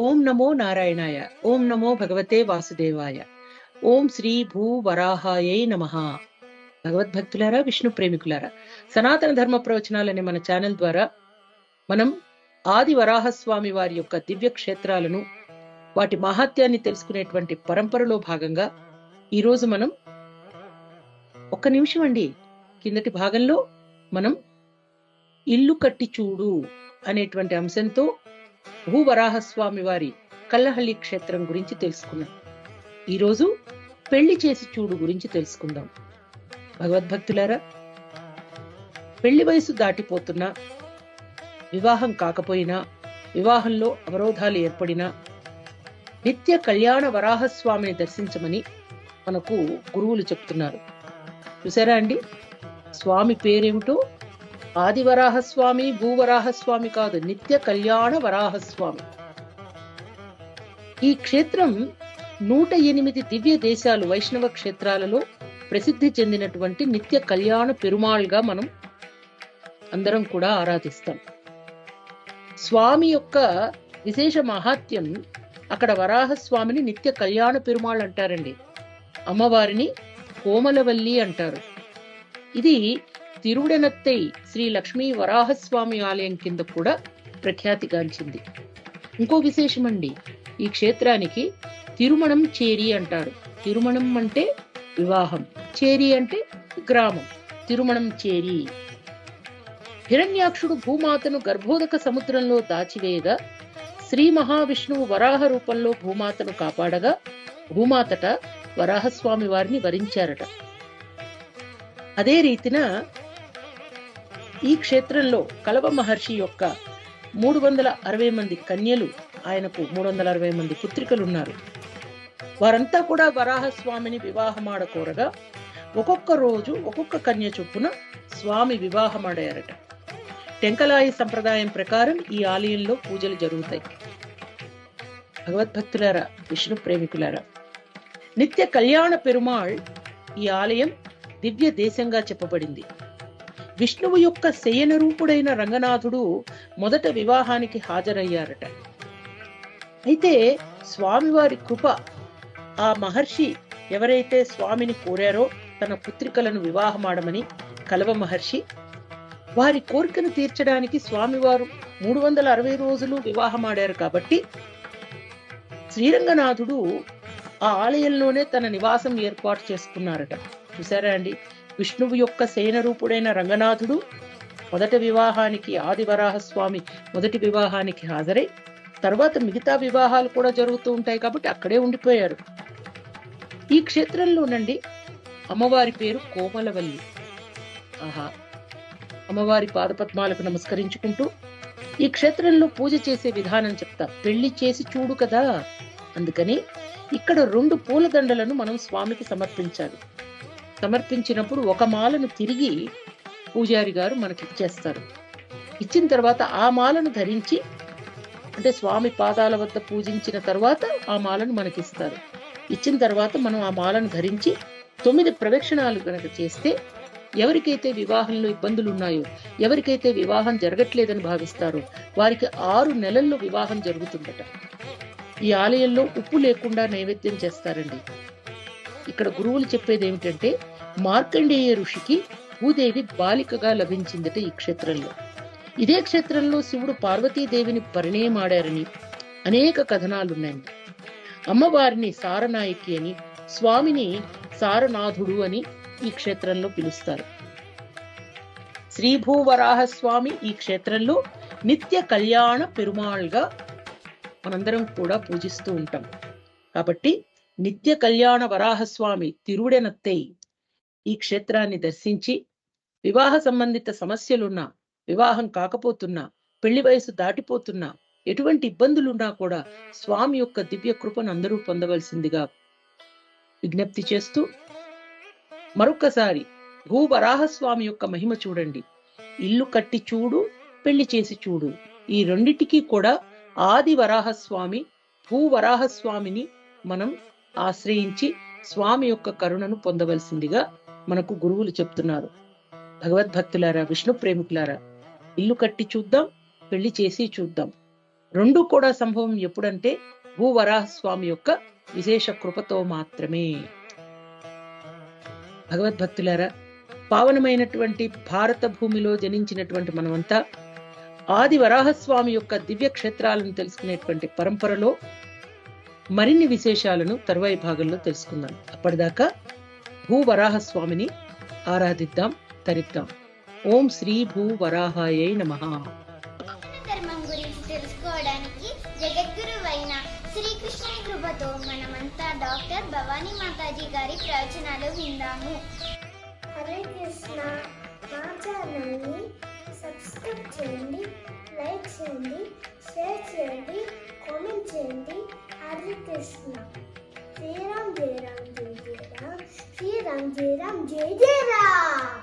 ఓం నమో నారాయణాయ. ఓం నమో భగవతే వాసుదేవాయ. ఓం శ్రీ భూ వరాహాయై నమః. భగవద్భక్తులారా, విష్ణు ప్రేమికులారా, సనాతన ధర్మ ప్రవచనాలనే మన ఛానల్ ద్వారా మనం ఆది వరాహస్వామి వారి యొక్క దివ్య క్షేత్రాలను, వాటి మహాత్యాన్ని తెలుసుకునేటువంటి పరంపరలో భాగంగా ఈరోజు మనం ఒక్క నిమిషం అండి, కిందటి భాగంలో మనం ఇల్లు కట్టి చూడు అనేటువంటి అంశంతో భూవరాహస్వామి వారి కల్లహల్లి క్షేత్రం గురించి తెలుసుకున్నాం. ఈరోజు పెళ్లి చేసి చూడు గురించి తెలుసుకుందాం. భగవద్భక్తులారా, పెళ్లి వయసు దాటిపోతున్నా, వివాహం కాకపోయినా, వివాహంలో అవరోధాలు ఏర్పడినా నిత్య కళ్యాణ వరాహస్వామిని దర్శించమని మనకు గురువులు చెప్తున్నారు. చూసారా అండి, స్వామి పేరేమిటో ఆది వరాహస్వామి, భూవరాహస్వామి కాదు, నిత్య కళ్యాణ వరాహస్వామి. ఈ క్షేత్రం 108 దివ్య దేశాలు, వైష్ణవ క్షేత్రాలలో ప్రసిద్ధి చెందినటువంటి నిత్య కళ్యాణ పెరుమాళ్గా మనం అందరం కూడా ఆరాధిస్తాం. స్వామి యొక్క విశేష మహాత్యం, అక్కడ వరాహస్వామిని నిత్య కళ్యాణ పెరుమాళ్ అంటారండి, అమ్మవారిని కోమలవల్లి అంటారు. ఇది తిరువుడెనత్తై శ్రీ లక్ష్మీ వరాహస్వామి ఆలయం కింద కూడా ప్రఖ్యాతిగాంచింది. ఇంకో విశేషమండి, ఈ క్షేత్రానికి తిరుమణం చేరి అంటారు. తిరుమణం అంటే వివాహం, చేరి అంటే గ్రామం. తిరుమణం చేరి. హిరణ్యాక్షుడు భూమాతను గర్భోదక సముద్రంలో దాచివేయగా శ్రీ మహావిష్ణువు వరాహ రూపంలో భూమాతను కాపాడగా భూమాతట వరాహస్వామి వారిని వరించారట. అదే రీతిన ఈ క్షేత్రంలో కలవ మహర్షి యొక్క 360 మంది కన్యలు, ఆయనకు 360 మంది పుత్రికలున్నారు. వారంతా కూడా వరాహస్వామిని వివాహమాడకోరగా ఒక్కొక్క రోజు ఒక్కొక్క కన్య చొప్పున స్వామి వివాహమాడారట. టెంకలాయి సంప్రదాయం ప్రకారం ఈ ఆలయంలో పూజలు జరుగుతాయి. భగవద్భక్తులారా, విష్ణు ప్రేమికులారా, నిత్య కళ్యాణ పెరుమాళ్ ఈ ఆలయం దివ్య దేశంగా చెప్పబడింది. విష్ణువు యొక్క శయన రూపుడైన రంగనాథుడు మొదట వివాహానికి హాజరయ్యారట. అయితే స్వామివారి కృప, ఆ మహర్షి ఎవరైతే స్వామిని కోరారో తన పుత్రికలను వివాహమాడమని కలవ మహర్షి, వారి కోరికను తీర్చడానికి స్వామివారు 360 రోజులు వివాహమాడారు. కాబట్టి శ్రీరంగనాథుడు ఆ ఆలయంలోనే తన నివాసం ఏర్పాటు చేసుకున్నారట. చూసారా అండి, విష్ణువు యొక్క శయన రూపుడైన రంగనాథుడు మొదటి వివాహానికి, ఆది వరాహస్వామి మొదటి వివాహానికి హాజరై తర్వాత మిగతా వివాహాలు కూడా జరుగుతూ ఉంటాయి కాబట్టి అక్కడే ఉండిపోయారు. ఈ క్షేత్రంలోనండి అమ్మవారి పేరు కోమలవల్లి. ఆహా, అమ్మవారి పాదపద్మాలకు నమస్కరించుకుంటూ ఈ క్షేత్రంలో పూజ చేసే విధానం చెప్తా. పెళ్లి చేసి చూడు కదా, అందుకని ఇక్కడ 2 పూలదండలను మనం స్వామికి సమర్పించాలి. సమర్పించినప్పుడు ఒక మాలను తిరిగి పూజారి గారు మనకి ఇచ్చేస్తారు. ఇచ్చిన తర్వాత ఆ మాలను ధరించి, అంటే స్వామి పాదాల వద్ద పూజించిన తర్వాత ఆ మాలను మనకిస్తారు. ఇచ్చిన తర్వాత మనం ఆ మాలను ధరించి 9 ప్రదక్షిణాలు కనుక చేస్తే, ఎవరికైతే వివాహంలో ఇబ్బందులు ఉన్నాయో, ఎవరికైతే వివాహం జరగట్లేదని భావిస్తారో వారికి 6 నెలల్లో వివాహం జరుగుతుందట. ఈ ఆలయంలో ఉప్పు లేకుండా నైవేద్యం చేస్తారండి. ఇక్కడ గురువులు చెప్పేది ఏమిటంటే, మార్కండేయ ఋషికి భూదేవి బాలికగా లభించిందట ఈ క్షేత్రంలో. ఇదే క్షేత్రంలో శివుడు పార్వతీదేవిని పరిణయమాడారని అనేక కథనాలున్నాయి. అమ్మవారిని సారనాయకి అని, స్వామిని సారనాథుడు అని ఈ క్షేత్రంలో పిలుస్తారు. శ్రీ భూవరాహస్వామి ఈ క్షేత్రంలో నిత్య కళ్యాణ పెరుమాళ్గా మనందరం కూడా పూజిస్తూ ఉంటాం. కాబట్టి నిత్య కళ్యాణ వరాహస్వామి తిరువుడెనత్తై ఈ క్షేత్రాన్ని దర్శించి, వివాహ సంబంధిత సమస్యలున్నా, వివాహం కాకపోతున్నా, పెళ్లి వయసు దాటిపోతున్నా, ఎటువంటి ఇబ్బందులున్నా కూడా స్వామి యొక్క దివ్య కృపను అందరూ పొందవలసిందిగా విజ్ఞప్తి చేస్తూ, మరొక్కసారి భూవరాహస్వామి యొక్క మహిమ చూడండి. ఇల్లు కట్టి చూడు, పెళ్లి చేసి చూడు, ఈ రెండిటికీ కూడా ఆది వరాహస్వామి, భూవరాహస్వామిని మనం ఆశ్రయించి స్వామి యొక్క కరుణను పొందవలసిందిగా మనకు గురువులు చెప్తున్నారు. భగవద్భక్తులారా, విష్ణు ప్రేమికులారా, ఇల్లు కట్టి చూద్దాం, పెళ్లి చేసి చూద్దాం. రెండు కూడా సంభవం ఎప్పుడంటే భూవరాహస్వామి యొక్క విశేష కృపతో మాత్రమే. భగవద్భక్తులారా, పావనమైనటువంటి భారత భూమిలో జనించినటువంటి మనమంతా ఆది వరాహస్వామి యొక్క దివ్య క్షేత్రాలను తెలుసుకునేటువంటి పరంపరలో మరిన్ని విశేషాలను తరువాయి భాగంలో తెలుసుకుందాం. అప్పటిదాకా భూవరాహస్వామిని ఆరాధిద్దాం, తరిద్దాం. ఓం శ్రీ భూవరాహాయై నమః. ధర్మం గురించి తెలుసుకోవడానికి జగద్గురువైన శ్రీకృష్ణుని కృపతో మనమంతా డాక్టర్ భవానీ మాతాజీ గారి ప్రవచనాలు విందాము. హరే కృష్ణ. మా ఛానల్ని సబ్స్క్రైబ్ చేయండి, లైక్ చేయండి, షేర్ చేయండి, కామెంట్ చేయండి. హరే కృష్ణ. శ్రీరామ్ జయ రామ్ జయ జయ రామ్, శ్రీరామ్ జయ రామ్ జయ జయ రామ్.